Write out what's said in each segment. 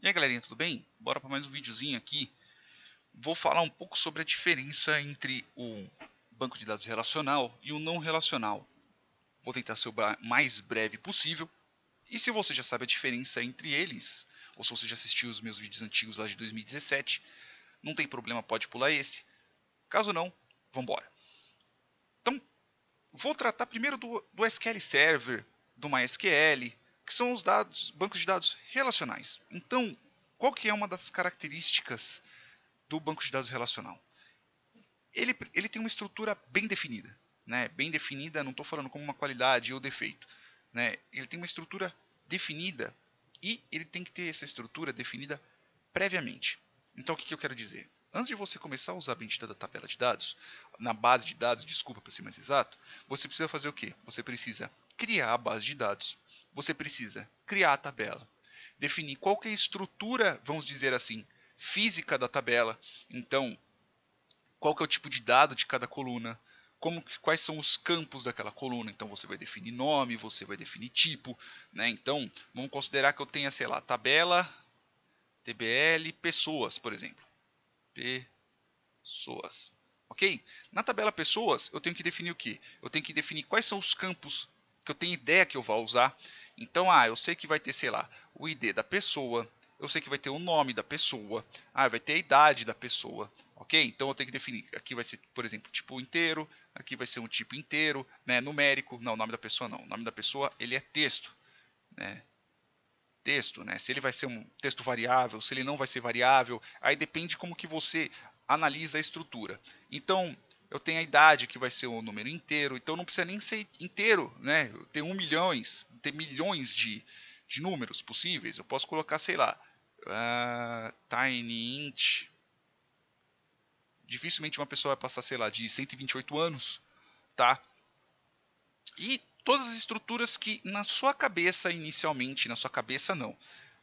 E aí galerinha, tudo bem? Bora para mais um videozinho aqui. Vou falar um pouco sobre a diferença entre o banco de dados relacional e o não relacional. Vou tentar ser o mais breve possível. E se você já sabe a diferença entre eles, ou se você já assistiu os meus vídeos antigos lá de 2017, não tem problema, pode pular esse. Caso não, vamos embora. Então, vou tratar primeiro do SQL Server, do MySQL, que são os bancos de dados relacionais. Então, qual que é uma das características do banco de dados relacional? Ele tem uma estrutura bem definida. Né? Bem definida, não estou falando como uma qualidade ou defeito. Né? Ele tem uma estrutura definida e ele tem que ter essa estrutura definida previamente. Então, o que eu quero dizer? Antes de você começar a usar a bendita da tabela de dados, na base de dados, desculpa para ser mais exato, você precisa fazer o quê? Você precisa criar a base de dados, você precisa criar a tabela, definir qual que é a estrutura, vamos dizer assim, física da tabela. Então, qual que é o tipo de dado de cada coluna, quais são os campos daquela coluna. Então você vai definir nome, você vai definir tipo. Né? Então, vamos considerar que eu tenha, sei lá, tabela TBL pessoas, por exemplo. Pessoas. Ok? Na tabela pessoas, eu tenho que definir o quê? Eu tenho que definir quais são os campos que eu tenho ideia que eu vou usar. Então, eu sei que vai ter, sei lá, o ID da pessoa, eu sei que vai ter o nome da pessoa, vai ter a idade da pessoa, ok? Então eu tenho que definir, aqui vai ser, por exemplo, tipo inteiro, aqui vai ser um tipo inteiro, né, numérico, não, o nome da pessoa não, o nome da pessoa ele é texto, né? Texto, né? Se ele vai ser um texto variável, se ele não vai ser variável, aí depende como que você analisa a estrutura. Então, eu tenho a idade que vai ser um número inteiro, então não precisa nem ser inteiro, né? Tem 1 milhões, tem milhões de números possíveis. Eu posso colocar, sei lá, tiny int. Dificilmente uma pessoa vai passar, sei lá, de 128 anos, tá? E todas as estruturas que na sua cabeça inicialmente, na sua cabeça não,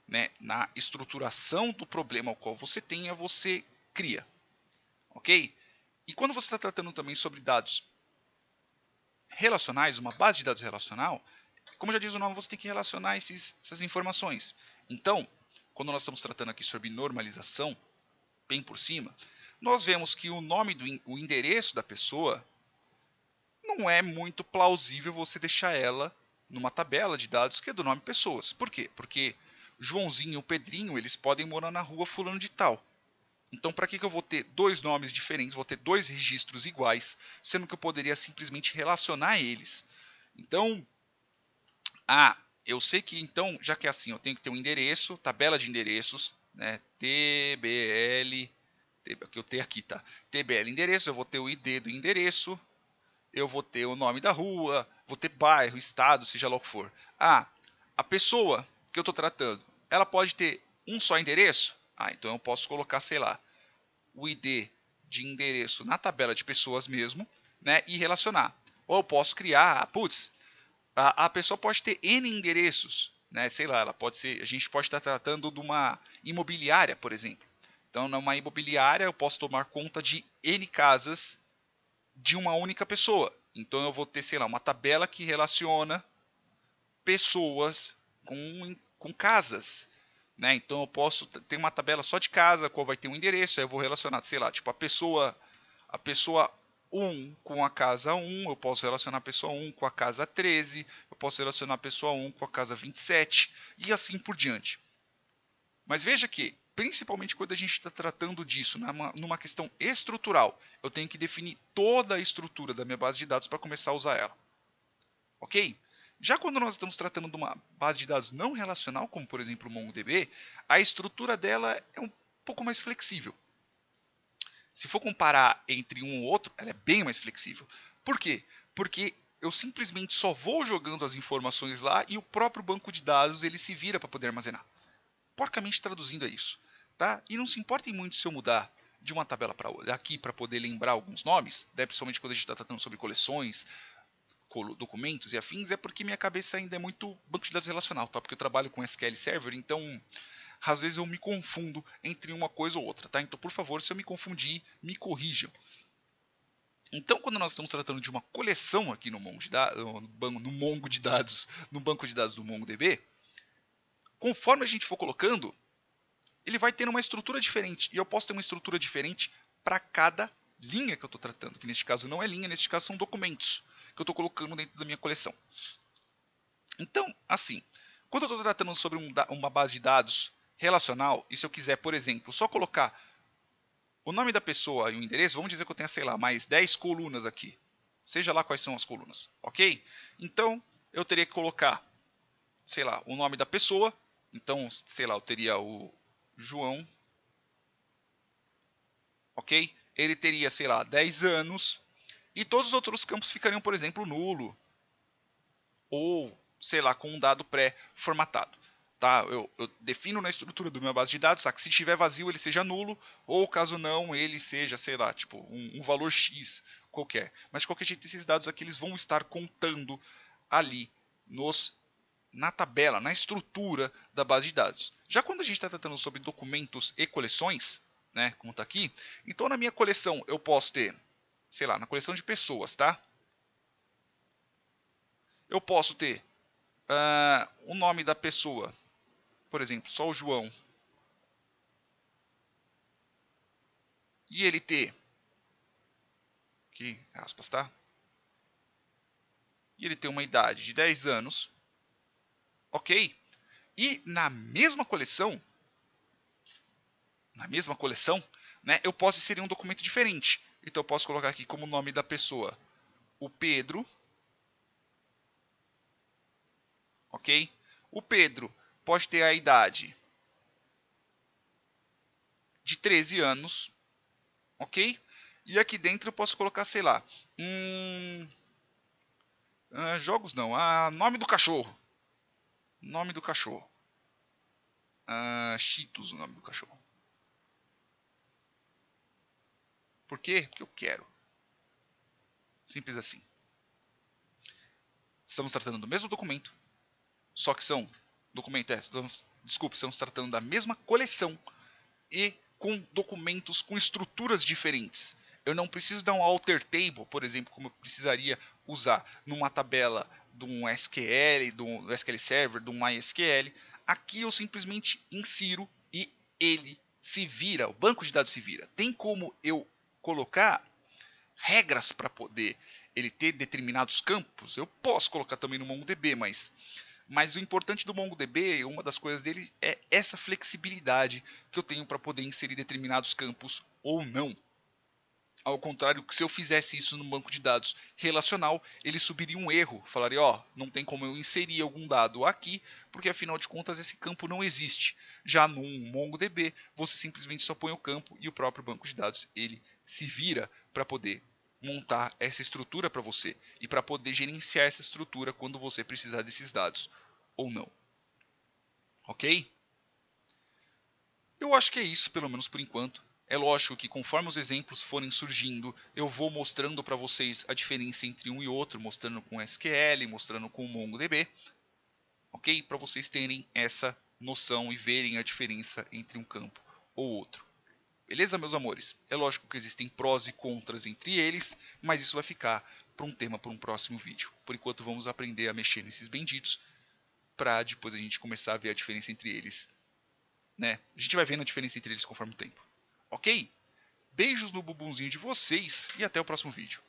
né, na estruturação do problema ao qual você tenha, você cria, ok? E quando você está tratando também sobre dados relacionais, uma base de dados relacional, como já diz o nome, você tem que relacionar essas informações. Então, quando nós estamos tratando aqui sobre normalização, bem por cima, nós vemos que o nome, o endereço da pessoa, não é muito plausível você deixar ela numa tabela de dados que é do nome pessoas. Por quê? Porque Joãozinho e o Pedrinho, eles podem morar na rua fulano de tal. Então, para que eu vou ter dois nomes diferentes, vou ter dois registros iguais, sendo que eu poderia simplesmente relacionar eles? Então, eu sei que então, já que é assim, eu tenho que ter um endereço, tabela de endereços, né, TBL, que eu tenho aqui, tá? TBL endereço, eu vou ter o ID do endereço, eu vou ter o nome da rua, vou ter bairro, estado, seja lá o que for. A pessoa que eu estou tratando, ela pode ter um só endereço? Então eu posso colocar, sei lá, o ID de endereço na tabela de pessoas mesmo, né, e relacionar. Ou eu posso criar, a pessoa pode ter N endereços, né, sei lá, ela pode ser, a gente pode estar tratando de uma imobiliária, por exemplo. Então, numa imobiliária, eu posso tomar conta de N casas de uma única pessoa. Então eu vou ter, sei lá, uma tabela que relaciona pessoas com casas. Né? Então eu posso ter uma tabela só de casa, qual vai ter um endereço, aí eu vou relacionar, sei lá, tipo a pessoa 1 com a casa 1, eu posso relacionar a pessoa 1 com a casa 13, eu posso relacionar a pessoa 1 com a casa 27 e assim por diante. Mas veja que, principalmente quando a gente está tratando disso, numa questão estrutural, eu tenho que definir toda a estrutura da minha base de dados para começar a usar ela. Ok? Já quando nós estamos tratando de uma base de dados não relacional, como por exemplo o MongoDB, a estrutura dela é um pouco mais flexível. Se for comparar entre um ou outro, ela é bem mais flexível. Por quê? Porque eu simplesmente só vou jogando as informações lá e o próprio banco de dados ele se vira para poder armazenar. Porcamente traduzindo é isso. Tá? E não se importem muito se eu mudar de uma tabela para outra aqui para poder lembrar alguns nomes, né? Principalmente quando a gente está tratando sobre coleções, documentos e afins, é porque minha cabeça ainda é muito banco de dados relacional, tá? Porque eu trabalho com SQL Server, então às vezes eu me confundo entre uma coisa ou outra, tá? Então, por favor, se eu me confundir, me corrijam. Então, quando nós estamos tratando de uma coleção aqui no Mongo de dados, no banco de dados do MongoDB, conforme a gente for colocando, ele vai ter uma estrutura diferente. E eu posso ter uma estrutura diferente para cada linha que eu estou tratando. Que neste caso não é linha, neste caso são documentos que eu estou colocando dentro da minha coleção. Então, assim, quando eu estou tratando sobre uma base de dados relacional, e se eu quiser, por exemplo, só colocar o nome da pessoa e o endereço, vamos dizer que eu tenha, sei lá, mais 10 colunas aqui. Seja lá quais são as colunas, ok? Então, eu teria que colocar, sei lá, o nome da pessoa. Então, sei lá, eu teria o João, ok? Ele teria, sei lá, 10 anos. E todos os outros campos ficariam, por exemplo, nulo. Ou, sei lá, com um dado pré-formatado. Tá? Eu defino na estrutura da minha base de dados, que se estiver vazio ele seja nulo, ou caso não, ele seja, sei lá, tipo um valor X qualquer. Mas de qualquer jeito, esses dados aqui eles vão estar contando ali na tabela, na estrutura da base de dados. Já quando a gente está tratando sobre documentos e coleções, né, como está aqui, então na minha coleção eu posso ter, sei lá, na coleção de pessoas, tá? Eu posso ter o nome da pessoa, por exemplo, só o João, e ele ter, aqui, aspas, tá? E ele ter uma idade de 10 anos, ok? E na mesma coleção, né, eu posso inserir um documento diferente. Então eu posso colocar aqui como nome da pessoa o Pedro, ok? O Pedro pode ter a idade de 13 anos, ok? E aqui dentro eu posso colocar, sei lá, jogos não, nome do cachorro. Nome do cachorro. Cheetos, o nome do cachorro. Por quê? Porque eu quero. Simples assim. Estamos tratando do mesmo documento, só que são estamos tratando da mesma coleção e com documentos com estruturas diferentes. Eu não preciso dar um alter table, por exemplo, como eu precisaria usar numa tabela de um SQL, do SQL Server, do MySQL. Aqui eu simplesmente insiro e ele se vira, o banco de dados se vira. Tem como eu colocar regras para poder ele ter determinados campos? Eu posso colocar também no MongoDB, mas o importante do MongoDB, uma das coisas dele é essa flexibilidade que eu tenho para poder inserir determinados campos ou não. Ao contrário, que se eu fizesse isso no banco de dados relacional, ele subiria um erro, falaria, não tem como eu inserir algum dado aqui, porque afinal de contas esse campo não existe. Já no MongoDB, você simplesmente só põe o campo e o próprio banco de dados ele se vira para poder montar essa estrutura para você e para poder gerenciar essa estrutura quando você precisar desses dados ou não. Ok? Eu acho que é isso, pelo menos por enquanto. É lógico que conforme os exemplos forem surgindo, eu vou mostrando para vocês a diferença entre um e outro, mostrando com SQL, mostrando com MongoDB, ok? Para vocês terem essa noção e verem a diferença entre um campo ou outro. Beleza, meus amores? É lógico que existem prós e contras entre eles, mas isso vai ficar para um tema para um próximo vídeo. Por enquanto vamos aprender a mexer nesses benditos, para depois a gente começar a ver a diferença entre eles, né? A gente vai vendo a diferença entre eles conforme o tempo. Ok? Beijos no bumbumzinho de vocês e até o próximo vídeo.